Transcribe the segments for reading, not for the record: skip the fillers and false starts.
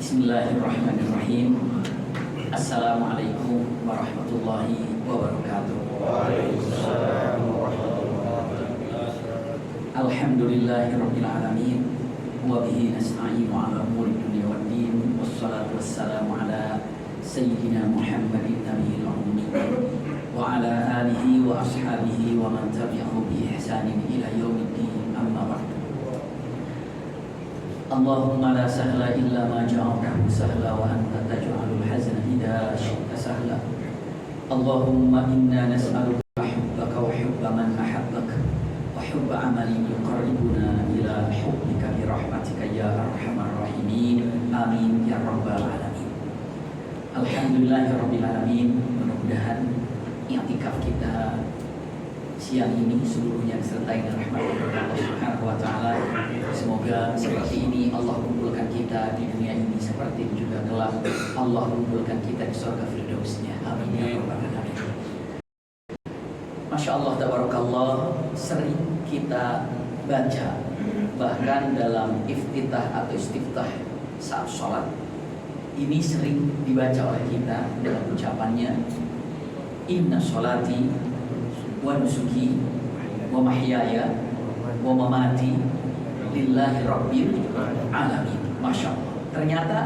Bismillahirrahmanirrahim. Assalamualaikum warahmatullahi wabarakatuh. Waalaikumsalam warahmatullahi wabarakatuh. Alhamdulillahirabbil alamin wa bihi nasta'inu 'ala umuri dunya waddin wassalatu wassalamu ala sayyidina Muhammadin nabiyil ummi wa ala alihi wa ashabihi wa man tabi'ahu bi ihsanin ila yaumiddin, amma ba'du. Allahumma la sahla illa ma ja'altahu sahla wa anta taj'alul hazna idza syi'ta sahla. Allahumma inna nas'aluka hubbaka wa hubba man ahabbaka wa hubba amalin yuqarribuna ila hubbika bi rahmatika ya arhamar rahimin. Amin ya rabbal alamin. Alhamdulillahirabbil alamin. Mudah-mudahan i'tikaf kita siang ini seluruhnya disertai dengan rahmat Allah Subhanahu wa taala. Semoga seperti ini Allah kumpulkan kita di dunia ini, seperti juga kelak Allah kumpulkan kita di surga firdausnya. Amin ya rabbal alamin. Masya Allah tabarakallah, sering kita baca bahkan dalam iftitah atau istiftah saat sholat ini sering dibaca oleh kita dalam ucapannya, inna sholati wa nusuki wa mahyaya wa mamati lillahi rabbil alamin. Masya Allah, ternyata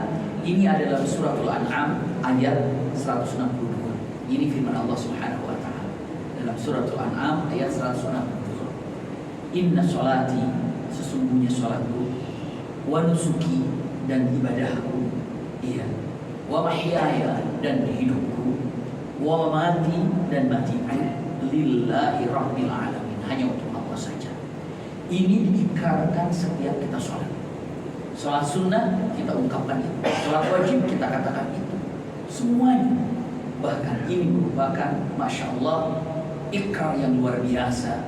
ini adalah suratul An'am ayat 162. Ini firman Allah Subhanahu wa ta'ala dalam suratul An'am ayat 162. Inna sholati, sesungguhnya sholatku, wa nusuki, dan ibadahku, iya, wa mahyaya, dan hidupku, wa mamati, dan matiku, lillahi rabbil alamin, hanya untuk Allah saja. Ini diikrarkan setiap kita sholat. Sholat sunnah kita ungkapkan itu, sholat wajib kita katakan itu, semuanya. Bahkan ini merupakan masya Allah ikrar yang luar biasa.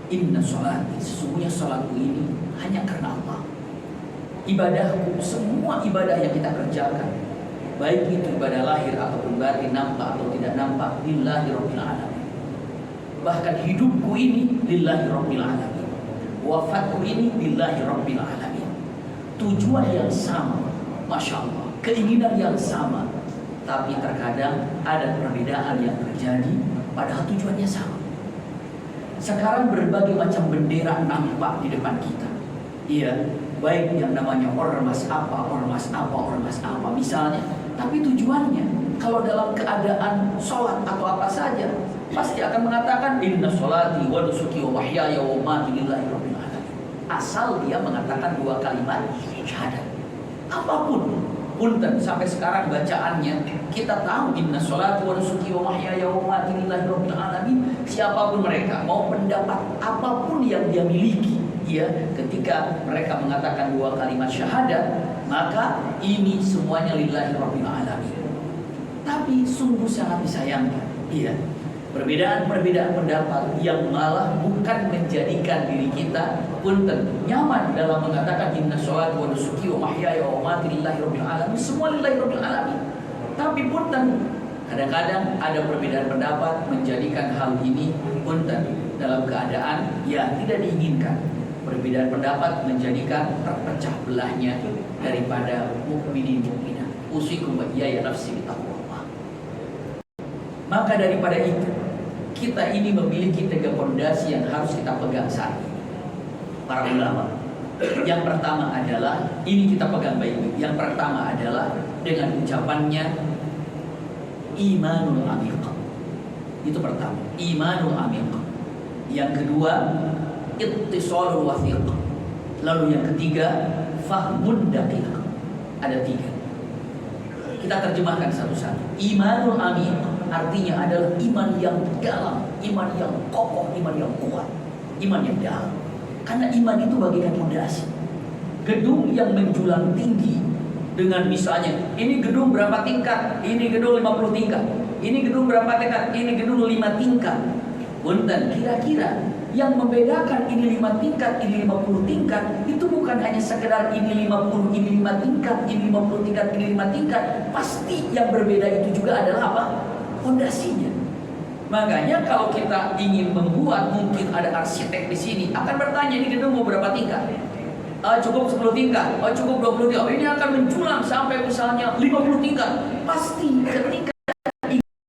Inna sholati, sesungguhnya sholatku ini hanya karena Allah. Ibadahku, semua ibadah yang kita kerjakan, baik itu ibadah lahir ataupun batin, nampak atau tidak nampak, lillahi rabbil alamin. Bahkan hidupku ini lillahi rabbil alamin, wafatku ini lillahi rabbil alamin. Tujuan yang sama, masya Allah, keinginan yang sama, tapi terkadang ada perbedaan yang terjadi, padahal tujuannya sama. Sekarang berbagai macam bendera nampak di depan kita, iya, baik yang namanya ormas apa, ormas apa, ormas apa misalnya, tapi tujuannya kalau dalam keadaan sholat atau apa saja pasti akan mengatakan inna sholati wa nusuki wa mahyaya wa mamati lillahi rabbil alamin. Asal dia mengatakan dua kalimat syahadat. Apapun, punten sampai sekarang bacaannya kita tahu inna sholati wa nusuki wa mahyaya wa mamati lillahi rabbil alamin. Siapapun mereka, mau pendapat apapun yang dia miliki, ya, ketika mereka mengatakan dua kalimat syahadat, maka ini semuanya lillahi rabbil alamin. Tapi sungguh sangat disayangkan, iya, perbedaan-perbedaan pendapat yang malah bukan menjadikan diri kita punten nyaman dalam mengatakan inna sholati wa nusuki wa mahyaya wa mamati lillahi rabbil alamin, semua lillahi rabbil alamin. Tapi punten kadang-kadang ada perbedaan pendapat menjadikan hal ini punten dalam keadaan yang tidak diinginkan. Perbedaan pendapat menjadikan terpecah belahnya daripada mukminin mukminat. Usikum wa iyaya nafsi bitaqwallah. Maka daripada itu, kita ini memiliki tiga fondasi yang harus kita pegang saat ini, para ulama. Yang pertama adalah, ini kita pegang baik-baik. Yang pertama adalah dengan ucapannya imanul amiq. Itu pertama, imanul amiq. Yang kedua, ittisalul wathiq. Lalu yang ketiga, fahmun daqiq. Ada tiga. Kita terjemahkan satu-satu. Imanul amiq artinya adalah iman yang dalam, iman yang kokoh, iman yang kuat, iman yang dalam. Karena iman itu bagaikan fondasi. Gedung yang menjulang tinggi dengan misalnya ini gedung berapa tingkat, ini gedung 50 tingkat, ini gedung berapa tingkat, ini gedung 5 tingkat. Punten, kira-kira yang membedakan ini 5 tingkat, ini 50 tingkat, itu bukan hanya sekedar ini 50, ini 5 tingkat, ini 50 tingkat, ini 5 tingkat. Pasti yang berbeda itu juga adalah apa? Fondasinya. Makanya kalau kita ingin membuat, mungkin ada arsitek di sini akan bertanya ini gedung mau berapa tingkat. cukup 10 tingkat, cukup 20 tingkat, ini akan menculang sampai misalnya 50 tingkat. Pasti ketika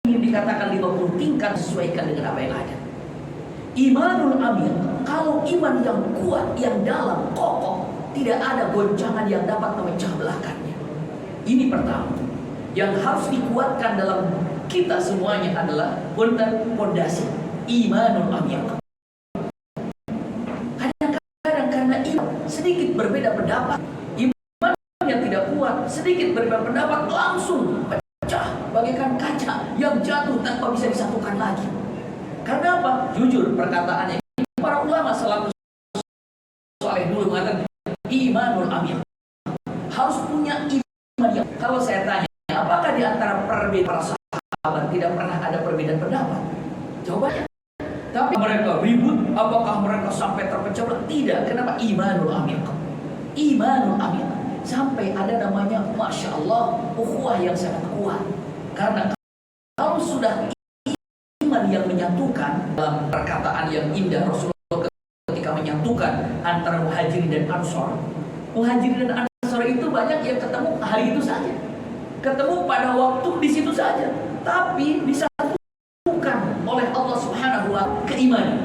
ingin dikatakan 50 tingkat, sesuaikan dengan apa yang ada. Imanul amin, kalau iman yang kuat, yang dalam, kokoh, tidak ada goncangan yang dapat memecah belahkannya. Ini pertama yang harus dikuatkan dalam kita semuanya adalah pondasi imanul amin. Kadang-kadang karena iman sedikit berbeda pendapat, iman yang tidak kuat sedikit berbeda pendapat langsung pecah bagaikan kaca yang jatuh tanpa bisa disatukan lagi. Karena apa? Jujur perkataannya, para ulama salafus saleh dulu mengatakan imanul amin, harus punya iman yang, kalau saya tanya apakah di antara perbedaan para sahabat tidak pernah ada perbedaan pendapat? Jawabannya, tapi mereka ribut, apakah mereka sampai terpecah belah? Tidak. Kenapa? Imanul amin. Imanul amin. Sampai ada namanya, Masya Allah, ukhuwah yang sangat kuat. Karena kalau sudah iman yang menyatukan, dalam perkataan yang indah Rasulullah ketika menyatukan antara muhajirin dan ansor. Muhajirin dan ansor itu banyak yang ketemu hari itu saja, ketemu pada waktu di situ saja, tapi disatukan oleh Allah Subhanahu wa Ta'ala keimanan.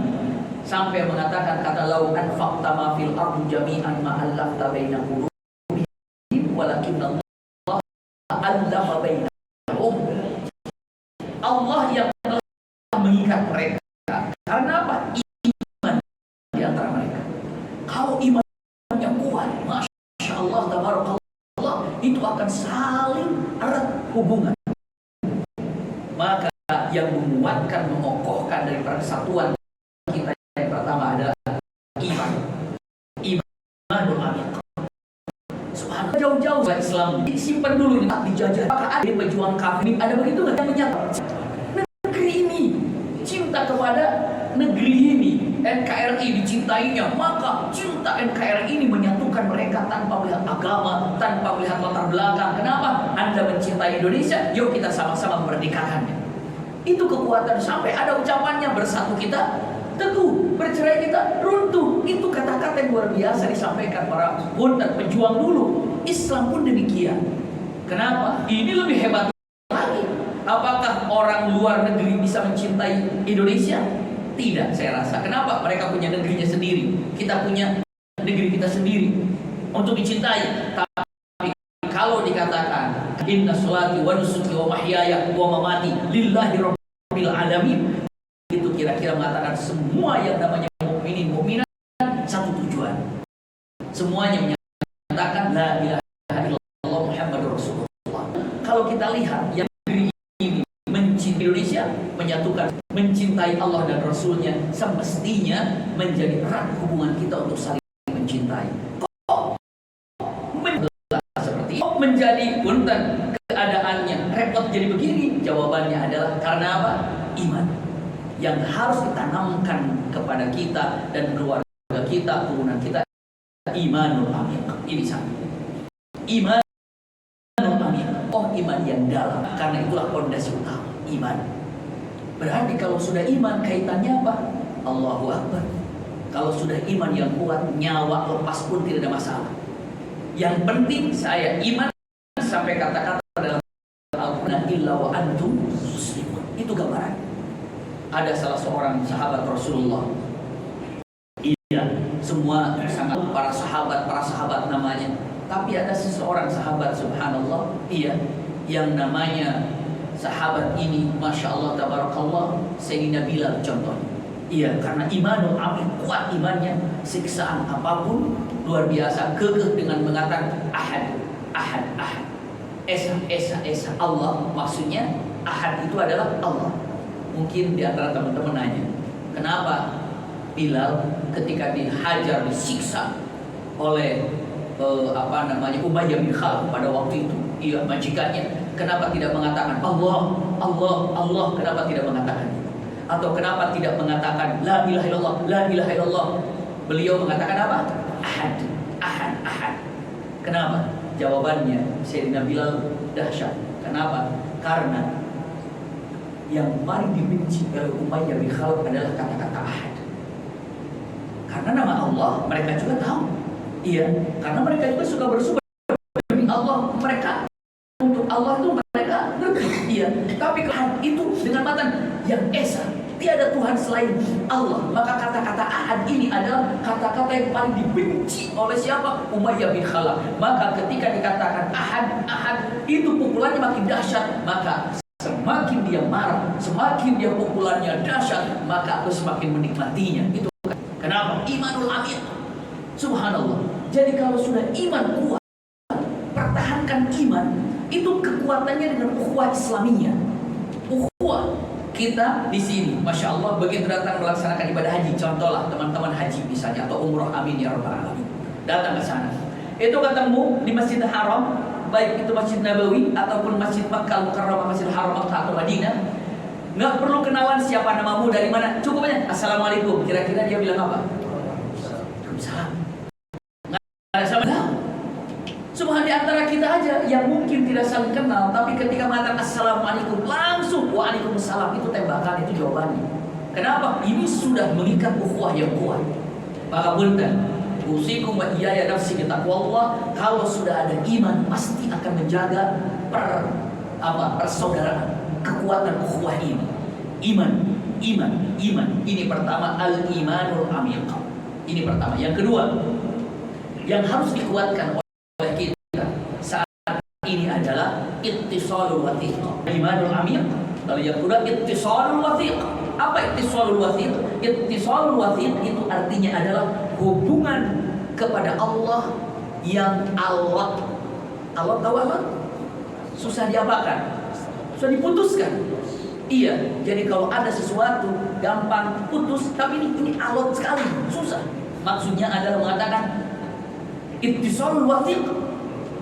Sampai mengatakan kata lau anfaqta ma fil ardi jami'an ma allafta baina qulubihim walakinna Allah allafa bainahum. Allah yang telah mengikat mereka. Karena apa? Iman di antara mereka. Kalau iman yang kuat, Masya Allah, tabarakallah, itu akan saling erat hubungan. Maka yang menguatkan, mengokohkan dari persatuan kita yang pertama adalah iman. Imanul amin. Subhanallah, jauh-jauh Islam disimpan dulu, dijajah. Apakah ada pejuang kafir? Ada begitu nggak yang menyatu negeri ini, cinta kepada negeri ini, NKRI dicintainya, maka cinta NKRI ini menyatukan mereka tanpa melihat agama, tanpa melihat latar belakang. Kenapa? Anda mencintai Indonesia, yuk kita sama-sama memerdekakannya. Itu kekuatan. Sampai ada ucapannya, bersatu kita teguh, bercerai kita runtuh. Itu kata-kata yang luar biasa disampaikan para pejuang dulu. Islam pun demikian. Kenapa? Ini lebih hebat lagi. Apakah orang luar negeri bisa mencintai Indonesia? Tidak, saya rasa. Kenapa? Mereka punya negerinya sendiri, kita punya negeri kita sendiri untuk dicintai. Tapi kalau dikatakan inna sholati wa nusuki wa mahyaya wa mamati lillahi rabbil alamin, itu kira-kira mengatakan semua yang namanya mukminin mukminat satu tujuan. Semuanya menyatakan la ilaha illallah Muhammadur Rasulullah. Kalau kita lihat yang negeri ini mencintai Indonesia, menyatukan, mencintai Allah dan Rasulnya, semestinya menjadi erat hubungan kita untuk saling mencintai. Kok seperti kok menjadi punten keadaannya repot jadi begini? Jawabannya adalah karena apa? Iman yang harus ditanamkan kepada kita dan keluarga kita, turunan kita. Imanul amin. Ini satu. Imanul amin. Oh, iman yang dalam. Karena itulah fondasi utama iman. Berarti kalau sudah iman, kaitannya apa? Allahu Akbar. Kalau sudah iman yang kuat, nyawa lepas pun tidak ada masalah. Yang penting saya iman sampai kata-kata dalam Al-Quran, illa wa antum muslimun. Itu gambaran. Ada salah seorang sahabat Rasulullah. Iya, semua sangat para sahabat namanya. Tapi ada seseorang sahabat, subhanallah, iya, yang namanya sahabat ini, Masya Allah, tabarakallah, Sayyidina Bilal contohnya. Iya, karena imanul amin, kuat imannya, siksaan apapun luar biasa, kekeh dengan mengatakan ahad, ahad, ahad, esa, esa, esa, Allah. Maksudnya ahad itu adalah Allah. Mungkin di antara teman-teman nanya, kenapa Bilal ketika dihajar, disiksa oleh Umayyah bin Khalaf pada waktu itu, iya, majikannya, kenapa tidak mengatakan Allah, Allah, Allah? Kenapa tidak mengatakan itu? Atau kenapa tidak mengatakan la ilaha illallah, la ilaha illallah? Beliau mengatakan apa? Ahad, ahad, ahad. Kenapa? Jawabannya Sayyidina Bilal dahsyat. Kenapa? Karena yang paling dibenci oleh Umayyah bin Khalaf adalah kata-kata ahad. Karena nama Allah mereka juga tahu. Iya, karena mereka juga suka bersyukur demi Allah, mereka untuk Allah itu mereka ngerti. Iya, tapi kalau itu dengan mata yang esa, tiada Tuhan selain Allah, maka kata-kata ahad ini adalah kata-kata yang paling dibenci oleh siapa? Umayyah bin Khalaf. Maka ketika dikatakan ahad itu pukulannya makin dahsyat, maka semakin dia marah, semakin dia pukulannya dahsyat, maka aku semakin menikmatinya. Itu kenapa? Imanul amir. Subhanallah. Jadi kalau sudah iman kuat, pertahankan iman, itu kekuatannya dengan ukhuwah Islamiyah. Ukhuwah kita di sini, masya Allah, begitu datang melaksanakan ibadah haji, contohlah teman-teman haji misalnya atau umroh, amin ya rabbal alamin, datang ke sana, itu ketemu di Masjidil Haram, baik itu Masjid Nabawi ataupun Masjid Makkah Mukarramah, Masjidil Haram Makkah atau Madinah, nggak perlu kenalan siapa namamu, dari mana, cukup aja assalamualaikum. Kira-kira dia bilang apa? Waalaikumsalam. Nggak ada sama. Cuma di antara kita aja yang mungkin tidak saling kenal, tapi ketika mengatakan assalamualaikum, langsung waalaikumsalam, itu tembakan, itu jawabannya. Kenapa? Ini sudah mengikat ukhuwah yang kuat. Maka punten, usikum wa iyaya nafsi bitaqwallah. Kalau sudah ada iman, pasti akan menjaga persaudaraan, kekuatan ukhuwah ini. Iman. Ini pertama, al-imanul amiq. Ini pertama. Yang kedua, yang harus dikuatkan oleh kita saat ini adalah ittisalul wathiq, imanul amir. Lalu yang kedua ittisalul wathiq. Apa ittisalul wathiq? Ittisalul wathiq itu artinya adalah hubungan kepada Allah yang Allah tahu Allah susah diapakan, susah diputuskan. Iya, jadi kalau ada sesuatu gampang putus, tapi ini alot sekali, susah. Maksudnya adalah mengatakan ittisalul wathiq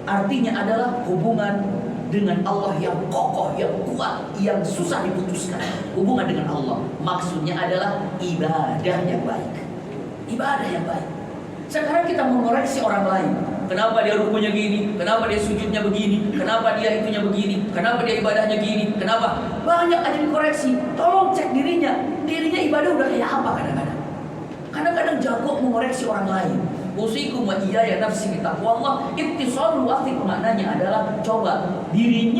artinya adalah hubungan dengan Allah yang kokoh, yang kuat, yang susah diputuskan. Hubungan dengan Allah maksudnya adalah ibadah yang baik. Ibadah yang baik. Sekarang kita mengoreksi orang lain. Kenapa dia rukunya gini? Kenapa dia sujudnya begini? Kenapa dia itunya begini? Kenapa dia ibadahnya gini? Kenapa? Banyak aja dikoreksi. Tolong cek dirinya. Dirinya ibadah udah kayak apa kadang-kadang. Kadang-kadang jago mengoreksi orang lain. Usikum wa iyaya nafsi bitaqwallah. Ittisalul wathiq maknanya adalah coba diri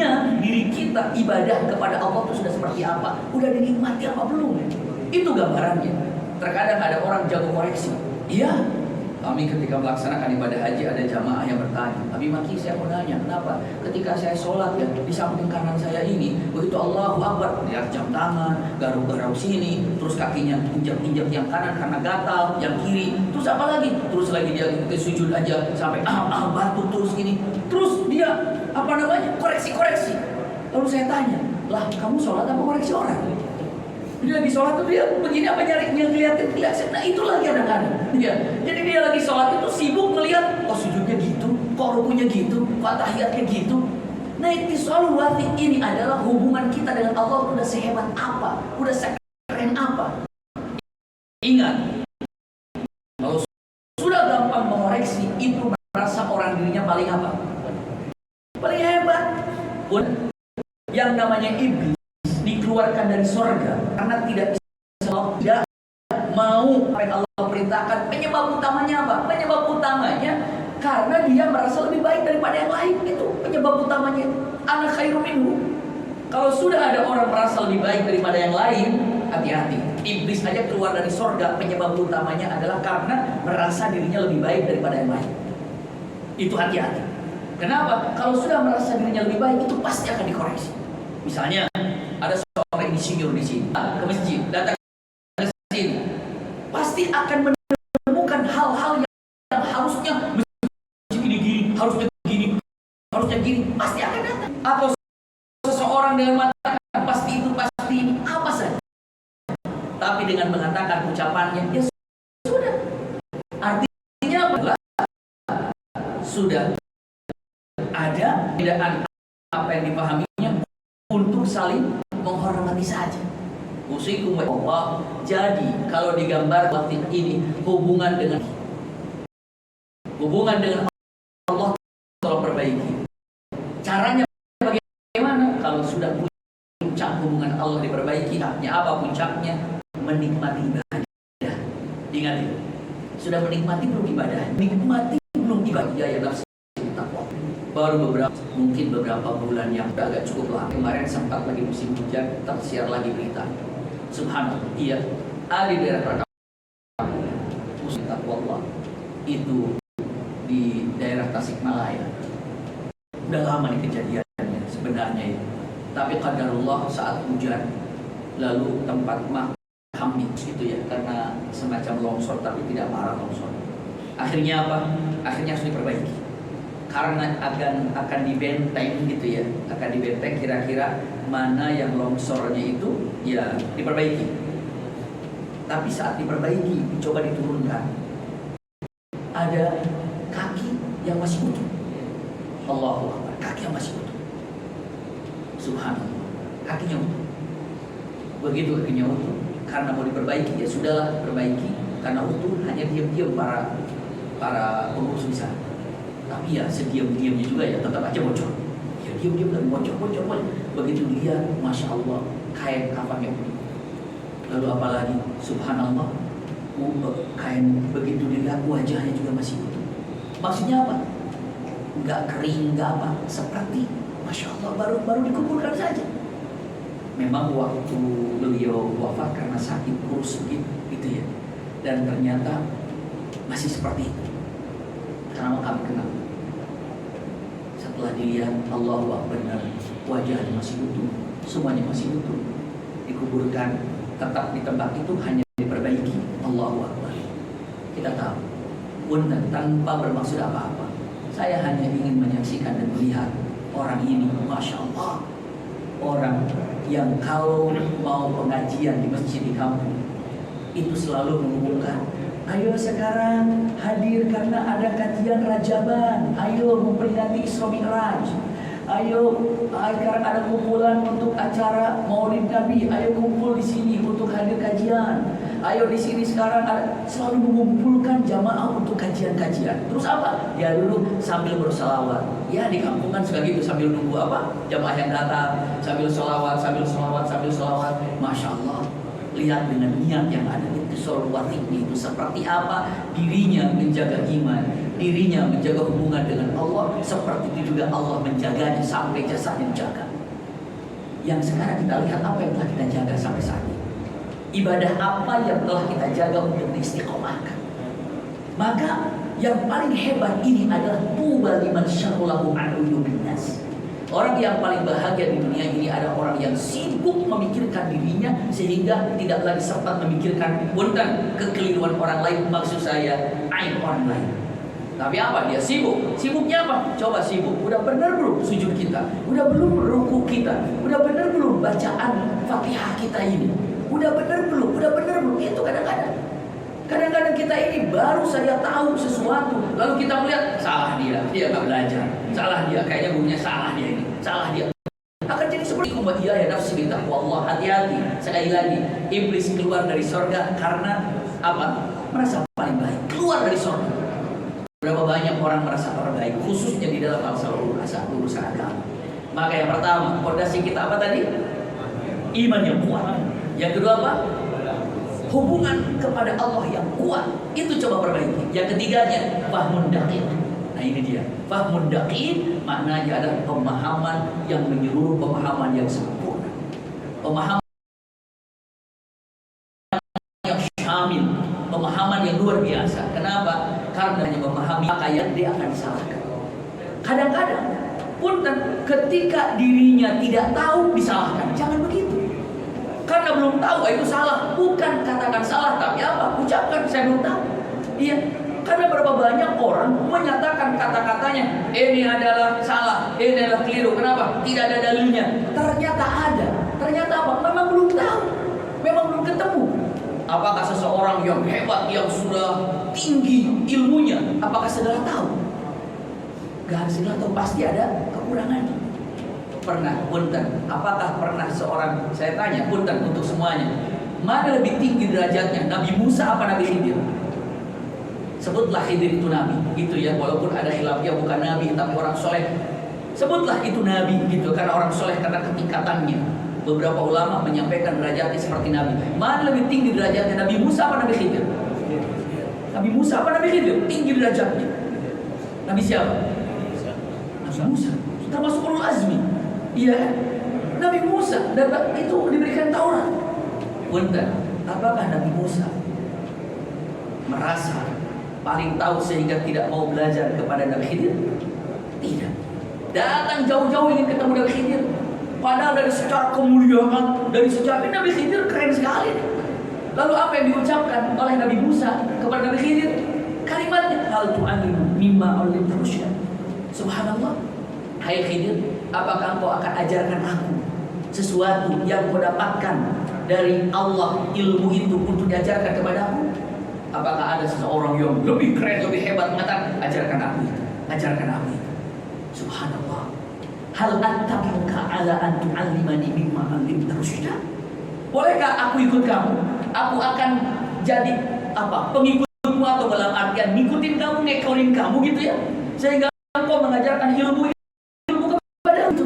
kita ibadah kepada Allah itu sudah seperti apa? Udah dinikmati apa belum? Itu gambarannya. Terkadang ada orang jago koreksi. Iya, kami ketika melaksanakan ibadah haji ada jamaah yang bertanya, Abi Maki, saya mau nanya, kenapa ketika saya sholat ya di samping kanan saya ini begitu Allahu Akbar dia jam tangan, garuk-garuk sini, terus kakinya injak-injak yang kanan karena gatal, yang kiri, terus apa lagi? Terus lagi dia ke sujud aja sampai batu terus gini, terus dia koreksi. Lalu saya tanya, lah kamu sholat apa koreksi orang? Dia lagi sholat tuh dia begini apa ngeliatin. Nah itulah kadang-kadang. Jadi dia lagi sholat itu sibuk ngeliat, kok sujudnya gitu, kok rukunya gitu, kok tahiyatnya gitu. Nah ittisalul wathiq ini adalah hubungan kita dengan Allah udah sehebat apa, udah sekeren apa. Ingat, kalau sudah gampang mengoreksi itu merasa orang dirinya paling apa? Paling hebat. Pun yang namanya iblis dikeluarkan dari surga karena tidak mau apa yang Allah perintahkan. Penyebab utamanya apa? Penyebab utamanya karena dia merasa lebih baik daripada yang lain. Itu penyebab utamanya. Ana khairum minhu. Kalau sudah ada orang merasa lebih baik daripada yang lain, hati-hati. Iblis aja keluar dari surga, penyebab utamanya adalah karena merasa dirinya lebih baik daripada yang lain. Itu hati-hati. Kenapa? Kalau sudah merasa dirinya lebih baik, itu pasti akan dikoreksi. Misalnya ada seorang insinyur di sini, ke masjid, datang ke sini, pasti akan menemukan hal-hal yang harusnya gini, harusnya gini, pasti akan datang. Atau seseorang dengan mengatakan pasti itu, pasti ini, apa saja. Tapi dengan mengatakan ucapannya, ya sudah. Artinya adalah sudah ada perbedaan apa yang dipahaminya untuk saling menghormati saja. Usikum wa Allah. Jadi kalau digambar waktu ini hubungan dengan Allah tolong perbaiki. Caranya bagaimana? Kalau sudah puncak hubungan Allah diperbaiki, apa puncaknya? Menikmati ibadah. Ingat itu. Sudah menikmati belum ibadah? Nikmati ibadah ya nafsi takwa. Baru mungkin beberapa bulan yang agak cukup lama kemarin sempat lagi musim hujan, tersiar lagi berita. Subhanallah, iya, ada di daerah perkampungan musim takwa Allah itu di daerah Tasikmalaya. Udah lama nih kejadiannya sebenarnya itu. Tapi qadarullah saat hujan lalu tempat hamid gitu ya, karena semacam longsor tapi tidak parah longsor. Akhirnya apa? Akhirnya harus diperbaiki. Karena akan dibenteng gitu ya, akan dibenteng kira-kira mana yang longsornya itu ya diperbaiki. Tapi saat diperbaiki, dicoba diturunkan, ada kaki yang masih utuh. Allahu Akbar, kaki yang masih utuh. Subhanallah, kakinya utuh. Begitu kakinya utuh, karena mau diperbaiki ya sudahlah perbaiki, karena utuh hanya diam-diam para pengurus di sana. Tapi ya sediam-diamnya juga ya tetap aja bocor. Ya diam-diam dan bocor. Begitu dilihat, masya Allah, kain kafannya utuh. Lalu apalagi, subhanallah, kain begitu dilihat wajahnya juga masih utuh. Maksudnya apa? Nggak kering, nggak apa, seperti masya Allah baru dikumpulkan saja. Memang waktu beliau wafat karena sakit kurus gitu ya, dan ternyata masih seperti itu. Karena kami kenal. Setelah dilihat, Allahu Akbar, benar, wajahnya masih utuh, semuanya masih utuh. Dikuburkan tetap di tempat itu, hanya diperbaiki. Allahu Akbar. Kita tahu, pun tanpa bermaksud apa-apa. Saya hanya ingin menyaksikan dan melihat orang ini, masya Allah, orang yang kalau mau pengajian di masjid di kampung itu selalu mengumumkan, ayo sekarang hadir karena ada kajian Rajaban, ayo memperingati Isra Mi'raj, ayo sekarang ada kumpulan untuk acara Maulid Nabi, ayo kumpul di sini untuk hadir kajian, ayo di sini sekarang ada, selalu mengumpulkan jamaah untuk kajian-kajian. Terus apa? Ya dulu sambil berselawat. Ya di kampungan suka gitu, sambil nunggu apa? Jamaah yang datang, sambil selawat. Masya Allah. Lihat dengan niat yang ada itu solwatiknya itu seperti apa, dirinya menjaga iman, dirinya menjaga hubungan dengan Allah, seperti itu juga Allah menjaganya sampai jasadnya dijaga. Yang sekarang kita lihat apa yang telah kita jaga sampai saat ini, ibadah apa yang telah kita jaga untuk diistiqomahkan. Maka yang paling hebat ini adalah tuba liman syarrulahu an uyubin nas. Orang yang paling bahagia di dunia ini adalah orang yang sibuk memikirkan dirinya sehingga tidak lagi sempat memikirkan kekeliruan orang lain, maksud saya aib orang lain. Tapi apa? Dia sibuk. Sibuknya apa? Coba sibuk. Udah benar belum sujud kita? Udah belum ruku kita? Udah benar belum bacaan Fatihah kita ini? Udah benar belum? Itu kadang-kadang kita ini baru saja tahu sesuatu, lalu kita melihat salah dia nggak belajar, salah dia, kayaknya gurunya salah dia ini, salah dia. Akan jadi seperti ya nafsi bitaqwa Allah. Hati-hati, sekali lagi, iblis keluar dari surga karena apa? Merasa paling baik, keluar dari surga. Berapa banyak orang merasa terbaik, khususnya di dalam masalah urusan agama. Maka yang pertama, fondasi kita apa tadi? Iman yang kuat. Yang kedua apa? Hubungan kepada Allah yang kuat, itu coba perbaiki. Yang ketiganya, fahmun daqiq. Nah ini dia, fahmun daqiq maknanya adalah pemahaman yang menyeluruh, pemahaman yang sempurna, pemahaman yang syamil, pemahaman yang luar biasa. Kenapa? Karena hanya memahami maka yang dia akan disalahkan. Kadang-kadang pun ketika dirinya tidak tahu disalahkan. Jangan begitu. Karena belum tahu itu salah, bukan katakan salah, tapi apa? Ucapkan saya belum tahu. Iya, karena berapa banyak orang menyatakan kata-katanya ini adalah salah, ini adalah keliru. Kenapa? Tidak ada dalilnya. Ternyata ada. Ternyata apa? Memang belum tahu. Memang belum ketemu. Apakah seseorang yang hebat, yang sudah tinggi ilmunya, apakah segala tahu? Gak segala tahu, pasti ada kekurangannya. Apakah pernah seorang, saya tanya untuk semuanya, mana lebih tinggi derajatnya, Nabi Musa apa Nabi Khidir? Sebutlah Khidir itu Nabi, gitu ya, walaupun ada khilafiyah bukan Nabi tapi orang soleh. Sebutlah itu Nabi, gitu, karena orang soleh, karena ketingkatannya. Beberapa ulama menyampaikan derajatnya seperti Nabi. Mana lebih tinggi derajatnya, Nabi Musa apa Nabi Khidir? Nabi Musa apa Nabi Khidir? Tinggi derajatnya. Nabi siapa? Nabi Musa. Termasuk ulul azmi. Iya kan? Nabi Musa itu diberikan Taurat. Punten, apakah Nabi Musa merasa paling tahu sehingga tidak mau belajar kepada Nabi Khidir? Tidak. Datang jauh-jauh ingin ketemu Nabi Khidir. Padahal dari secara kemuliaan, dari secara Nabi Khidir keren sekali. Lalu apa yang diucapkan oleh Nabi Musa kepada Nabi Khidir? Kalimatnya, hal tu'alimu mimma ulimta rusyda. Subhanallah. Hai Khidir, apakah engkau akan ajarkan aku sesuatu yang kau dapatkan dari Allah, ilmu itu untuk diajarkan kepadaku? Apakah ada seseorang yang lebih keren, lebih hebat mengatakan, ajarkan aku itu, ajarkan aku itu. Subhanallah. Hal attabi'uka ala an tu'allimani mimma 'allamta rusyda? Bolehkah aku ikut kamu? Aku akan jadi apa? Pengikutmu, atau dalam artian ngikutin kamu, ngekorin kamu gitu ya. Sehingga engkau mengajarkan ilmu kepada itu.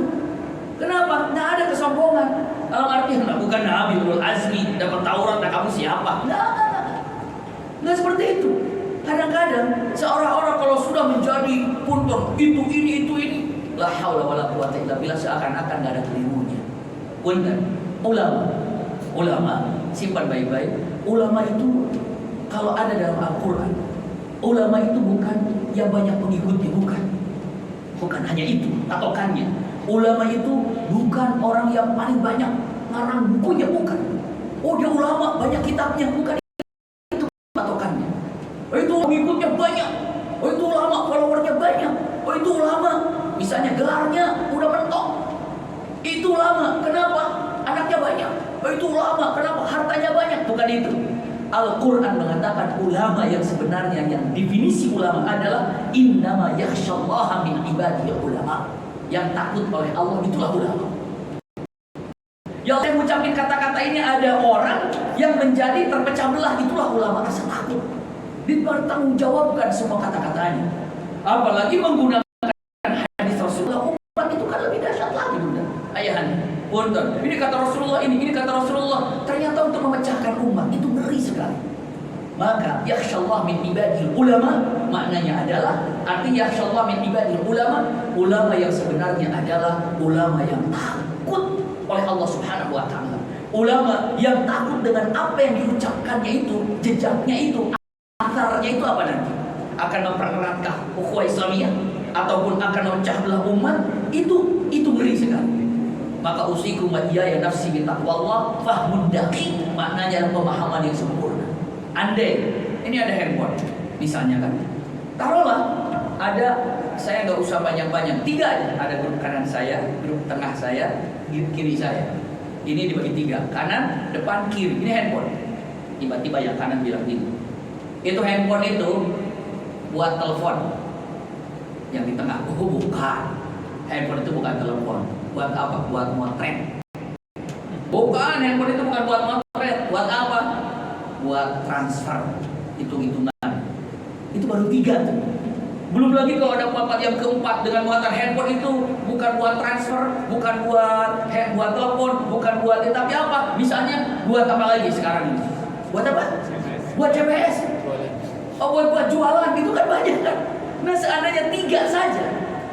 Kenapa? Nggak ada kesombongan. Dalam artian bukan Nabi ulul azmi dapat Taurat, nah kamu siapa? Nggak seperti itu. Kadang-kadang seorang orang kalau sudah menjadi punten itu ini la haula wala quwata illa billah, seakan-akan enggak ada kelirunya. Punten, ulama simpan baik-baik. Ulama itu kalau ada dalam Al-Qur'an, ulama itu bukan yang banyak pengikutnya, bukan hanya itu patokannya. Ulama itu bukan orang yang paling banyak ngarang bukunya, bukan. Oh, dia ulama banyak kitabnya, bukan itu patokannya. Oh, itu pengikutnya banyak. Oh, itu ulama followernya banyak. Oh, itu ulama misalnya gelarnya udah mentok. Itu ulama. Kenapa? Anaknya banyak. Oh, itu ulama. Kenapa? Hartanya banyak. Bukan itu. Al-Quran mengatakan ulama yang sebenarnya, yang definisi ulama adalah innama yakhsyallaha min ibadihi ulama. Yang takut oleh Allah itulah ulama. Yang saya mengucapkan kata-kata ini, ada orang yang menjadi terpecah belah, itulah ulama. Rasa takut, dipertanggungjawabkan semua kata-katanya. Apalagi menggunakan hadis Rasulullah, umat itu kan lebih dahsyat lagi, bunda. Ayahanda, punten, ini kata Rasulullah, ini kata Rasulullah. Ternyata untuk memecahkan umat itu ngeri sekali. Maka yakhsyallah min ibadil ulama, maknanya adalah, artinya yakhsyallah min ibadil ulama yang sebenarnya adalah ulama yang takut oleh Allah Subhanahu wa taala. Ulama yang takut dengan apa yang diucapkannya itu, jejaknya itu, akarnya itu apa nanti? Akan mempereratkan ukhuwah Islamiyah ataupun akan memecah belah umat, itu ngeri sekali. Maka usikum wa iyaya nafsi bi taqwallah fahmun daqiq, maknanya pemahaman yang sempurna. Andai ini ada handphone misalnya kan, taruhlah ada, saya nggak usah banyak-banyak, 3 aja, ada grup kanan saya, grup tengah saya, kiri saya. Ini dibagi 3, kanan, depan, kiri. Ini handphone. Tiba-tiba yang kanan bilang gini, itu handphone itu buat telepon. Yang di tengah, oh bukan, handphone itu bukan telepon. Buat apa? Buat motret. Bukan, handphone itu bukan buat motret. Buat apa? Buat transfer, hitung-hitungan. Itu baru 3 tuh. Belum lagi kalau ada pendapat yang keempat dengan mengatakan handphone itu bukan buat transfer, bukan buat telepon, bukan buat tapi apa? Misalnya buat apa lagi sekarang ini? Buat apa? Buat GPS. Oh, buat jualan itu kan banyak kan. Nah, seandainya 3 saja.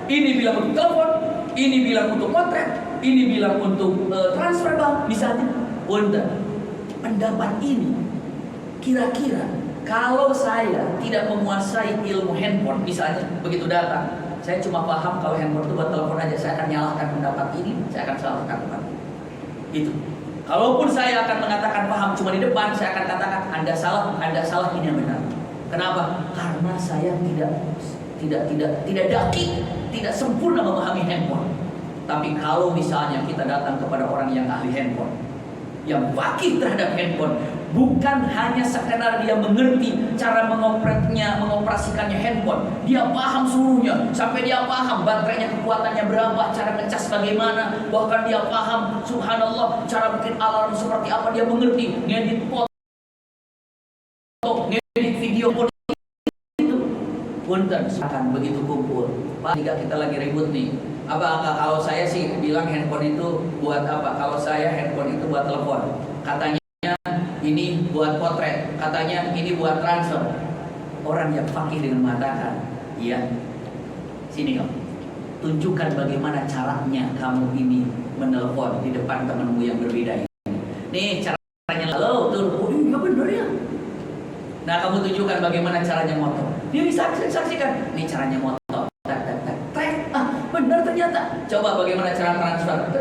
Ini bilang untuk telepon, ini bilang untuk motret, ini bilang untuk transfer bank misalnya. Wonder. Pendapat ini kira-kira kalau saya tidak menguasai ilmu handphone, misalnya begitu datang, saya cuma paham kalau handphone itu buat telepon aja, saya akan nyalahkan pendapat ini, saya akan salahkan pendapat itu. Kalaupun saya akan mengatakan paham cuma di depan, saya akan katakan Anda salah, ini yang benar. Kenapa? Karena saya tidak dakik, tidak sempurna memahami handphone. Tapi kalau misalnya kita datang kepada orang yang ahli handphone, yang fakih terhadap handphone, bukan hanya sekedar dia mengerti cara mengoperasikannya handphone, dia paham seluruhnya, sampai dia paham baterainya kekuatannya berapa, cara ngecas bagaimana, bahkan dia paham, subhanallah, cara bikin alarm seperti apa, dia mengerti, ngedit foto, ngedit video itu. Punten, akan begitu kumpul. Jika kita lagi ribut nih, apakah kalau saya sih bilang handphone itu buat apa? Kalau saya handphone itu buat telepon, katanya ini buat potret, katanya ini buat transfer. Orang yang fakih dengan mengatakan, iya, Sini kamu. Tunjukkan bagaimana caranya kamu ini menelpon di depan temanmu yang berbeda ini. Nih caranya, halo, tuh, oh iya bener ya. Nah kamu tunjukkan bagaimana caranya motor. Dia bisa saksikan, nih caranya motor. Benar ternyata. Coba bagaimana cara transfer.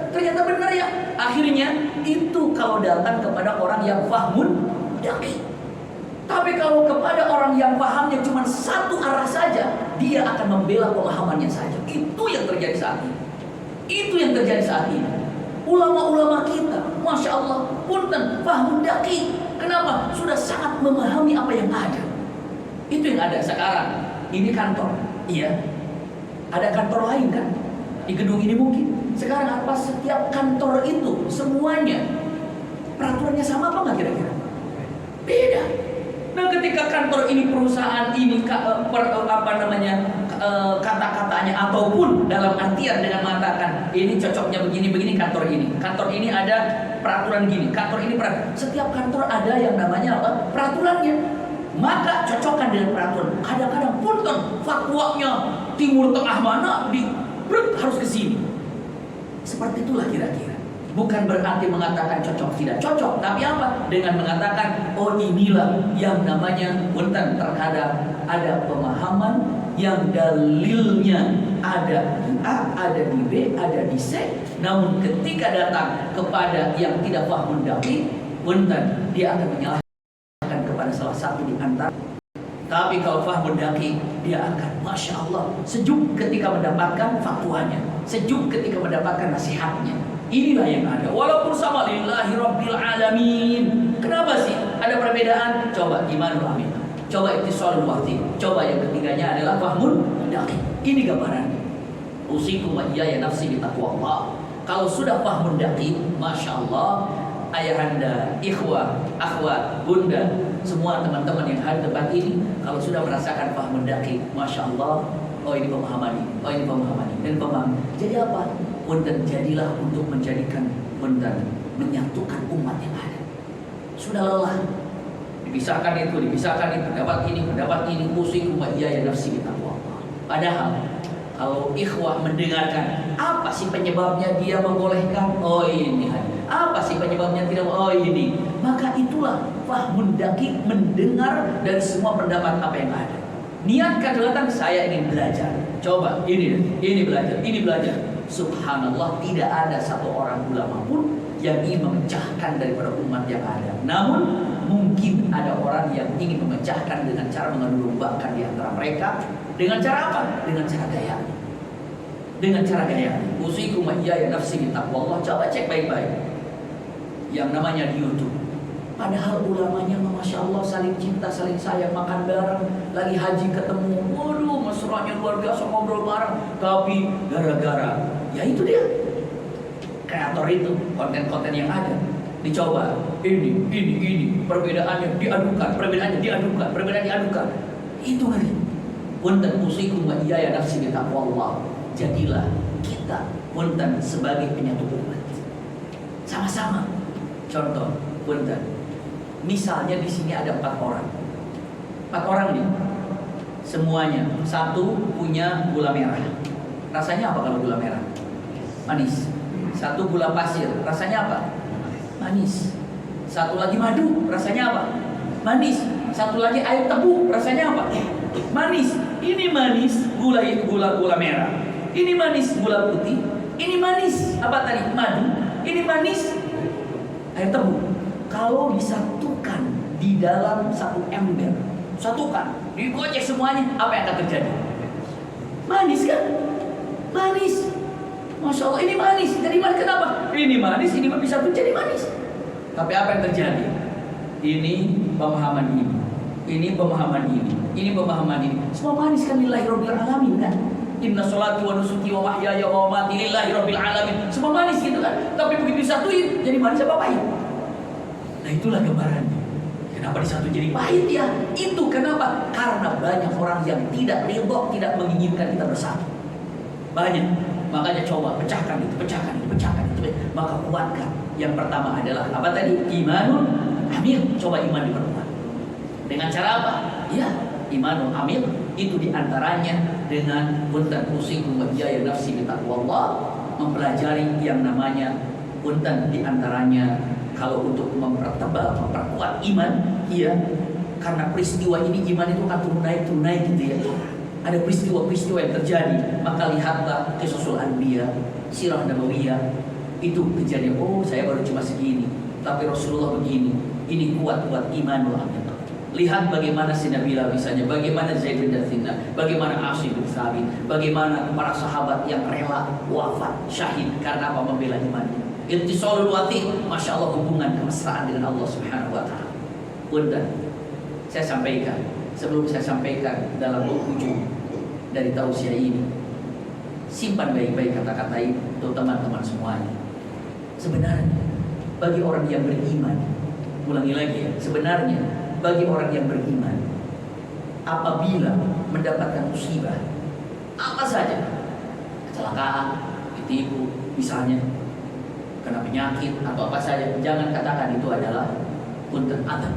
Ternyata benar ya. Akhirnya itu kalau datang kepada orang yang fahmun daqi. Tapi kalau kepada orang yang pahamnya cuma satu arah saja, dia akan membela pemahamannya saja. Itu yang terjadi saat ini. Itu yang terjadi saat ini. Ulama-ulama kita, Masya Allah, punten, fahmun daqi. Kenapa? Sudah sangat memahami apa yang ada. Itu yang ada sekarang. Ini kantor, iya. Ada kantor lain kan? Di gedung ini mungkin. Sekarang apa setiap kantor itu semuanya peraturannya sama apa nggak kira-kira? Beda. Nah ketika kantor ini, perusahaan ini kata-katanya ataupun dalam artian dengan mengatakan ini cocoknya begini kantor ini. Kantor ini ada peraturan gini, kantor ini peraturan. Setiap kantor ada yang namanya apa? Peraturannya. Maka cocokkan dengan peraturan. Kadang-kadang punten fatwanya timur tengah mana harus ke sini. Seperti itulah kira-kira. Bukan berarti mengatakan cocok tidak cocok, tapi apa? Dengan mengatakan oh inilah yang namanya punten, terkadang ada pemahaman yang dalilnya ada di A, ada di B, ada di C. Namun ketika datang kepada yang tidak paham daqi, punten, dia akan menyalahkan kepada salah satu di antara. Tapi kalau fahmun daqi, dia akan Masya Allah sejuk ketika mendapatkan fatwanya, sejuk ketika mendapatkan nasihatnya. Inilah yang ada. Walaupun sama lillahi rabbil alamin. Kenapa sih ada perbedaan? Coba imanul amin, coba ittisalul waqti, coba yang ketiganya adalah fahmun daqi. Ini gambarannya. Usikum wa iyaya nafsi bitaqwallah. Kalau sudah fahmun daqi, Masya Allah, ayahanda, ikhwah, akhwat, bunda, semua teman-teman yang hadir tempat ini, kalau sudah merasakan fahmun daqi, Masya Allah, oh ini pemahaman ini, oh ini pemahaman ini, dan pemahaman. Jadi apa? Punten, jadilah untuk menjadikan punten, menyatukan umat yang ada. Sudah lelah dipisahkan itu, pendapat ini, pusing umat ya nafsi bitaqwa. Padahal kalau ikhwah mendengarkan, apa sih penyebabnya dia membolehkan? Oh ini. Apa sih penyebabnya tidak? Oh ini. Maka itulah fahmun daqi, mendengar dari semua pendapat apa yang ada. Niatkan datang, saya ingin belajar. Coba ini belajar. Subhanallah, tidak ada satu orang ulama pun yang ingin memecahkan daripada umat yang ada. Namun mungkin ada orang yang ingin memecahkan dengan cara mengadu dombakan di antara mereka. Dengan cara apa? Dengan cara gaya. Usikum wa iyaya nafsi bitaqwallah. Coba cek baik-baik yang namanya di YouTube. Padahal ulamanya Masya Allah saling cinta, saling sayang, makan bareng, lagi haji ketemu, waduh mesranya luar biasa, ngobrol bareng. Tapi gara-gara, ya itu dia kreator itu, konten-konten yang ada dicoba, ini perbedaannya diadukan. Itu ngeri. Punten usikum wa iyaya nafsi bitaqwallah. Jadilah kita punten sebagai penyatu umat. Sama-sama. Contoh, punten. Misalnya di sini ada 4 orang. 4 orang nih. Semuanya satu punya gula merah. Rasanya apa kalau gula merah? Manis. Satu gula pasir. Rasanya apa? Manis. Satu lagi madu. Rasanya apa? Manis. Satu lagi air tebu. Rasanya apa? Manis. Ini manis gula merah. Ini manis gula putih. Ini manis apa tadi? Madu. Ini manis air tebu. Kalau disatukan di dalam satu ember, digocek semuanya, apa yang akan terjadi? Manis kan? Manis. Masya Allah, ini manis. Jadi manis kenapa? Ini manis, ini bisa menjadi manis. Tapi apa yang terjadi? Ini pemahaman ini. Ini pemahaman ini. Ini pemahaman ini. Semua manis kan lillahi rabbil alamin kan? Inna sholati wa nusuki wa mahyaya wa mamati lillahi rabbil alamin. Semua manis gitu kan? Tapi begitu disatuin, jadi manis apa pahit? Nah itulah gambarannya. Kenapa disatu jadi pahit ya? Itu kenapa? Karena banyak orang yang tidak ridho, tidak menginginkan kita bersatu. Banyak. Makanya coba pecahkan itu. Maka kuatkan. Yang pertama adalah apa tadi? Imanul amin. Coba iman diperkuat. Dengan cara apa? Ya, imanul amil itu diantaranya dengan punten usikum wa iyaya nafsi bitaqwallah, mempelajari yang namanya punten diantaranya kalau untuk memperkuat iman, iya, karena peristiwa ini iman itu akan turun naik gitu ya. Ada peristiwa-peristiwa yang terjadi, maka lihatlah Qisasul Anbiya, Sirah Nabawiyah, itu kejadian. Oh, saya baru cuma segini, tapi Rasulullah begini. Ini kuat imanul amil. Lihat bagaimana Sayyidina Bilal misalnya, bagaimana Zaid bin Thabit, bagaimana Asim bin Thabit, bagaimana para sahabat yang rela wafat syahid karena apa? Membela imannya. Ittisalul wati, masya Allah, hubungan kemesraan dengan Allah Subhanahu Wa Taala. Punten, saya sampaikan sebelum saya sampaikan dalam ujung dari tausiah ini, simpan baik-baik kata-kata ini untuk teman-teman semuanya. Sebenarnya bagi orang yang beriman, ulangi lagi ya, sebenarnya bagi orang yang beriman, apabila mendapatkan musibah apa saja, kecelakaan, ditipu misalnya, kena penyakit atau apa saja, jangan katakan itu adalah punten adab.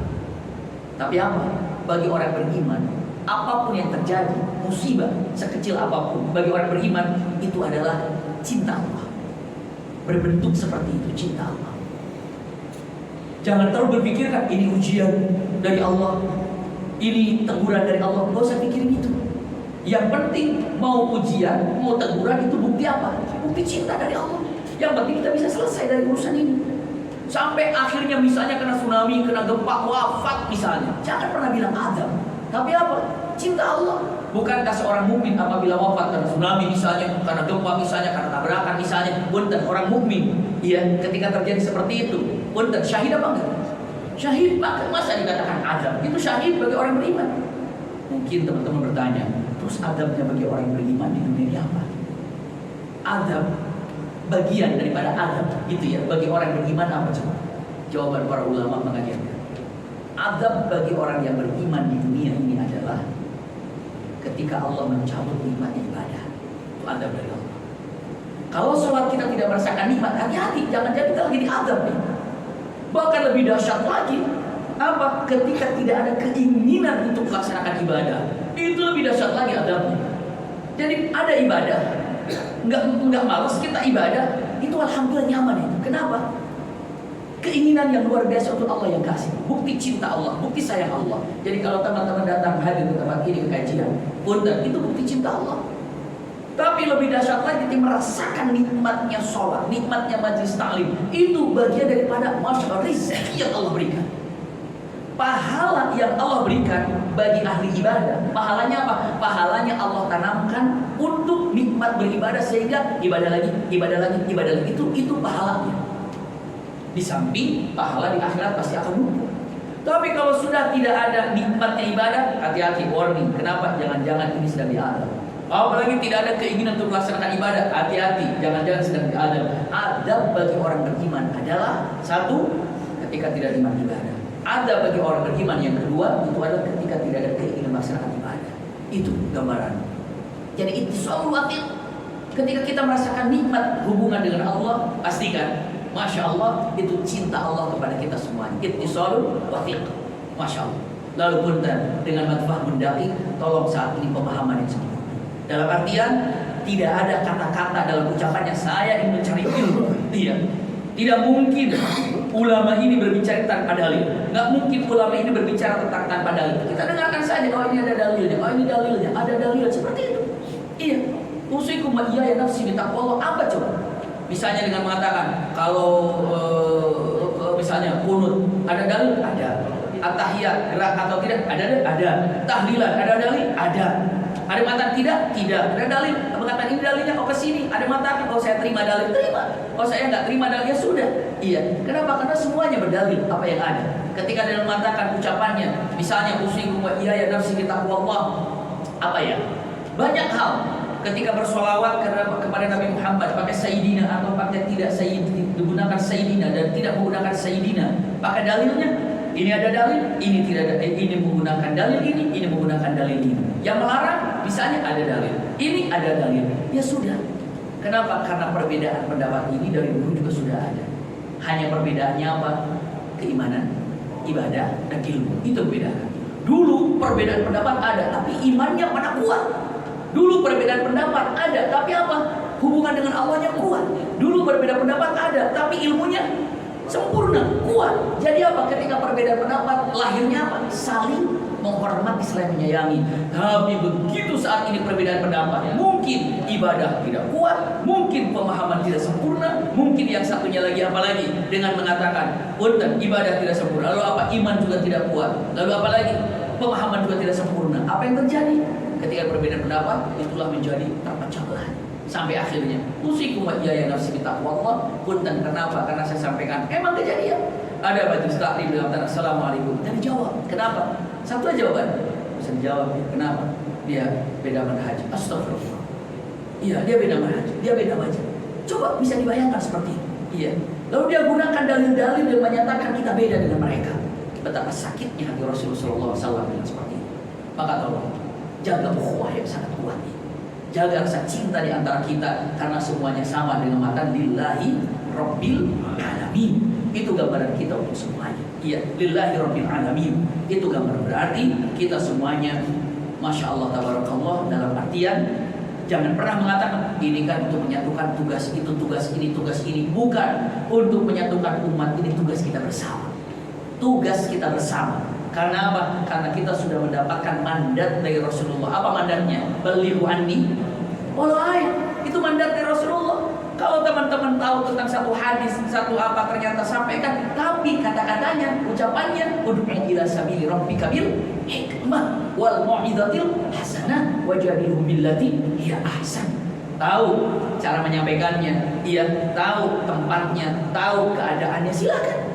Tapi apa? Bagi orang beriman, apapun yang terjadi, musibah sekecil apapun, bagi orang beriman itu adalah cinta Allah. Berbentuk seperti itu, cinta Allah. Jangan terlalu berpikirkan ini ujian dari Allah, ini teguran dari Allah. Gak usah pikirin itu. Yang penting mau ujian, mau teguran itu bukti apa? Bukti cinta dari Allah. Yang penting kita bisa selesai dari urusan ini. Sampai akhirnya misalnya kena tsunami, kena gempa, wafat misalnya, jangan pernah bilang azab. Tapi apa? Cinta Allah. Bukankah seorang mukmin apabila wafat karena tsunami misalnya, karena gempa misalnya, karena tabrakan misalnya, punten orang mukmin, ya, ketika terjadi seperti itu, punten syahid apa enggak? Syahid, masa dikatakan azab? Itu syahid bagi orang beriman. Mungkin teman-teman bertanya, terus azabnya bagi orang beriman di dunia ini apa? Azab, bagian daripada azab, gitu ya. Bagi orang beriman apa coba? Jawaban para ulama mengajarkan, azab bagi orang yang beriman di dunia ini adalah ketika Allah mencabut nikmat ibadah. Itu azab dari Allah. Kalau sholat kita tidak merasakan nikmat, hati-hati, jangan-jangan kita lagi diazab nih. Bahkan lebih dahsyat lagi, apa? Ketika tidak ada keinginan untuk melaksanakan ibadah, itu lebih dahsyat lagi azabnya. Jadi ada ibadah, nggak malas kita ibadah, itu alhamdulillah nyaman itu. Kenapa? Keinginan yang luar biasa untuk Allah yang kasih. Bukti cinta Allah, bukti sayang Allah. Jadi kalau teman-teman datang hadir ke tempat ini ke kajian, punten, itu bukti cinta Allah. Tapi lebih dahsyat lagi kita merasakan nikmatnya sholat, nikmatnya majlis ta'lim. Itu bagian daripada masyaallah rezeki yang Allah berikan. Pahala yang Allah berikan bagi ahli ibadah. Pahalanya apa? Pahalanya Allah tanamkan untuk nikmat beribadah sehingga ibadah lagi. Itu pahalanya. Di samping pahala di akhirat pasti akan numpuk. Tapi kalau sudah tidak ada nikmatnya ibadah, hati-hati, warning. Kenapa? Jangan-jangan ini sedang diadab. Apalagi tidak ada keinginan untuk melaksanakan ibadah, hati-hati, jangan-jangan sedang diadab. Adab bagi orang beriman adalah satu, ketika tidak iman ibadah. Adab bagi orang beriman yang kedua itu adalah ketika tidak ada keinginan melaksanakan ibadah. Itu gambaran. Jadi itu selalu watir. Ketika kita merasakan nikmat hubungan dengan Allah, pastikan Masya Allah, itu cinta Allah kepada kita semuanya. Ittisalul wathiq. Masya Allah. Lalu pun dengan madfah mendaki, tolong saat ini pemahaman yang sempurna. Dalam artian, tidak ada kata-kata dalam ucapannya saya ingin mencari ilmu. Tidak mungkin ulama ini berbicara tanpa dalil. Nggak mungkin ulama ini berbicara tentang tanpa dalil. Kita dengarkan saja, oh ini ada dalilnya, oh ini dalilnya, ada dalil seperti itu. Iya. Usikum wa iyaya nafsi bitaqwallah. Apa coba? Misalnya dengan mengatakan kalau misalnya kunut ada dalil, ada. At-tahiyat gerak atau tidak, ada. Tahlilan ada dalil, ada. Ada mengatakan tidak, ada dalil. Mengatakan ini dalilnya, oh ke sini. Ada mengatakan kalau saya terima dalil, terima. Kalau saya nggak terima dalil, ya sudah. Iya. Kenapa? Karena semuanya berdalil apa yang ada. Ketika dia mengatakan ucapannya, misalnya usikum wa iyaya nafsi bitaqwallah, apa ya? Banyak hal. Ketika bersolawat kepada Nabi Muhammad pakai Sayyidina atau pakai tidak Sayyidina, menggunakan Sayyidina dan tidak menggunakan Sayyidina, pakai dalilnya ini ada dalil, ini tidak ada, ini menggunakan dalil ini menggunakan dalil ini. Yang melarang misalnya ada dalil, ini ada dalil, ya sudah. Kenapa? Karena perbedaan pendapat ini dari dulu juga sudah ada. Hanya perbedaannya apa? Keimanan, ibadah, dan ilmu. Itu membedakan. Dulu perbedaan pendapat ada, tapi imannya mana kuat. Dulu perbedaan pendapat ada, tapi apa? Hubungan dengan Allahnya kuat. Dulu berbeda pendapat ada, tapi ilmunya sempurna, kuat. Jadi apa? Ketika perbedaan pendapat, lahirnya apa? Saling menghormati, saling menyayangi. Tapi begitu saat ini perbedaan pendapat, mungkin ibadah tidak kuat, mungkin pemahaman tidak sempurna, mungkin yang satunya lagi apa lagi dengan mengatakan, punten, ibadah tidak sempurna. Lalu apa? Iman juga tidak kuat. Lalu apa lagi? Pemahaman juga tidak sempurna. Apa yang terjadi? Ketika berbeda pendapat, itulah menjadi terpecah belah. Sampai akhirnya usikum wa iyaya nafsi bitaqwallah. Punten, kenapa? Karena saya sampaikan emang kejadian. Ada batu taklim dalam tanah assalamualaikum. Dan dijawab, kenapa? Satu aja jawaban. Bisa dijawab, kenapa? Dia beda manhaj. Astagfirullah. Iya, dia beda manhaj. Dia beda wajah. Coba bisa dibayangkan seperti itu. Iya. Lalu dia gunakan dalil-dalil yang menyatakan kita beda dengan mereka. Betapa sakitnya hati Rasulullah SAW dengan seperti itu. Maka tolong jaga ukhuwah yang sangat kuat ini. Jaga rasa cinta di antara kita, karena semuanya sama dengan mata lillahi rabbil alamin. Itu gambaran kita untuk semuanya. Iya, lillahi rabbil alamin. Itu gambaran berarti kita semuanya Masya Allah tabarakallah, dalam artian jangan pernah mengatakan ini kan untuk menyatukan tugas itu, tugas ini, tugas ini. Bukan, untuk menyatukan umat ini tugas kita bersama. Tugas kita bersama. Karena apa? Karena kita sudah mendapatkan mandat dari Rasulullah. Apa mandatnya? Balighu anni walau ayat. Itu mandat dari Rasulullah. Kalau teman-teman tahu tentang satu hadis, satu apa ternyata sampaikan, tapi kata-katanya, ucapannya, ud'u ila sabili rabbika bil hikmah wal mau'izatil hasanah wajadilhum billati hiya ahsan. Tahu cara menyampaikannya, iya, tahu tempatnya, tahu keadaannya, silakan.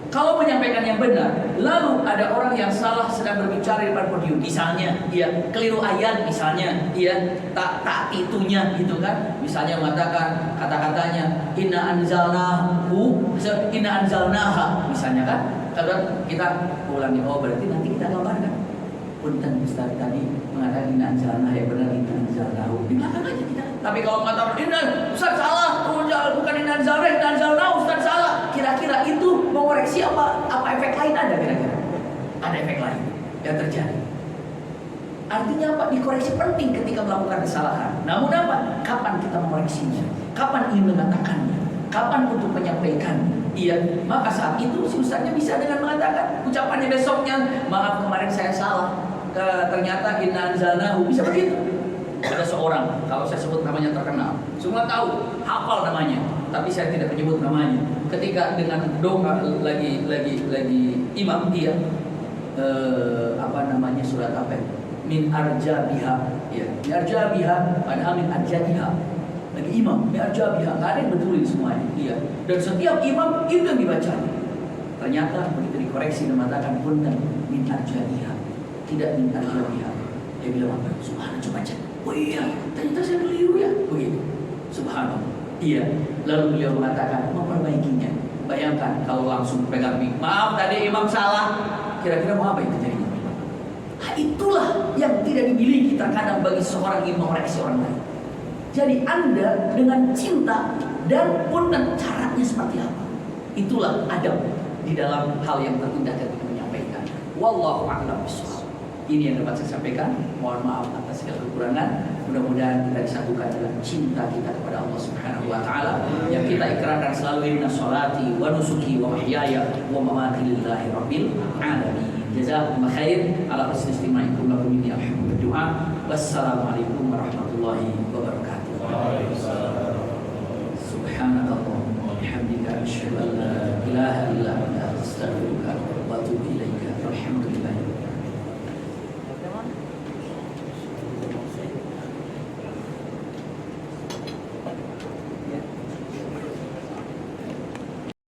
Kalau menyampaikan yang benar, lalu ada orang yang salah sedang berbicara di depan podium, misalnya dia keliru ayat, misalnya dia tak itunya gitu kan, misalnya mengatakan kata-katanya inna anzalnaha misalnya kan, kalau kita ulangi, oh berarti nanti kita gambarkan. Punten Ustaz tadi mengatakan inna anzalnaha, yang benar inna anzalnahu, di belakang aja kita. Tapi kalau mengatakan inna Ustaz salah, bukan inna anzalnahu, Ustaz salah, kira-kira itu mengoreksi apa efek lain ada kira-kira? Ada efek lain yang terjadi. Artinya apa? Dikoreksi penting ketika melakukan kesalahan. Namun apa? Kapan kita mengoreksinya? Kapan ingin mengatakannya? Kapan untuk menyampaikan? Iya, maka saat itu si ustaznya bisa dengan mengatakan ucapannya besoknya, maaf kemarin saya salah, ternyata inna anzalnahu, bisa begitu. Ada seorang, kalau saya sebut namanya terkenal, semua tahu, hafal namanya, tapi saya tidak menyebut namanya. Ketika dengan doa lagi imam dia surat apa? Min arjabiha, ya, min arjabiha, padahal min arjabiha. Lagi imam, min arjabiha, nggak ada yang betulin semuanya. Iya. Dan setiap imam itu yang dibaca. Ternyata begitu dikoreksi dan mengatakan punten min arjabiha, tidak min arjabiha. Dia bilang apa? Subhanallah, coba baca. Oh iya, ternyata saya keliru ya. Begitu. Subhanallah. Iya. Lalu beliau mengatakan memperbaikinya. Bayangkan kalau langsung pegang mic. Maaf tadi imam salah. Kira-kira mau apa yang terjadi? Nah, itulah yang tidak dimiliki terkadang bagi seorang yang mengoreksi orang lain. Jadi Anda dengan cinta dan punten caranya seperti apa? Itulah adab di dalam hal yang terindah ketika menyampaikan. Wallahu a'lam bishawab. Ini yang dapat saya sampaikan. Mohon maaf atas segala kekurangan. Mudah-mudahan kita disatukan dalam cinta kita kepada Allah Subhanahu wa taala yang kita ikrarkan selalu, inna sholati wa nusuki wa mahyaya wa mamati lillahi rabbil alamin. Jazakumullah khair ala husni istima'ikum lakum minni alhamdulillah berdoa. Wassalamualaikum warahmatullahi wabarakatuh. Subhanakallahumma wa bihamdika asyhadu an la ilaha illa anta astaghfiruka wa atubu ilaika. Alhamdulillah.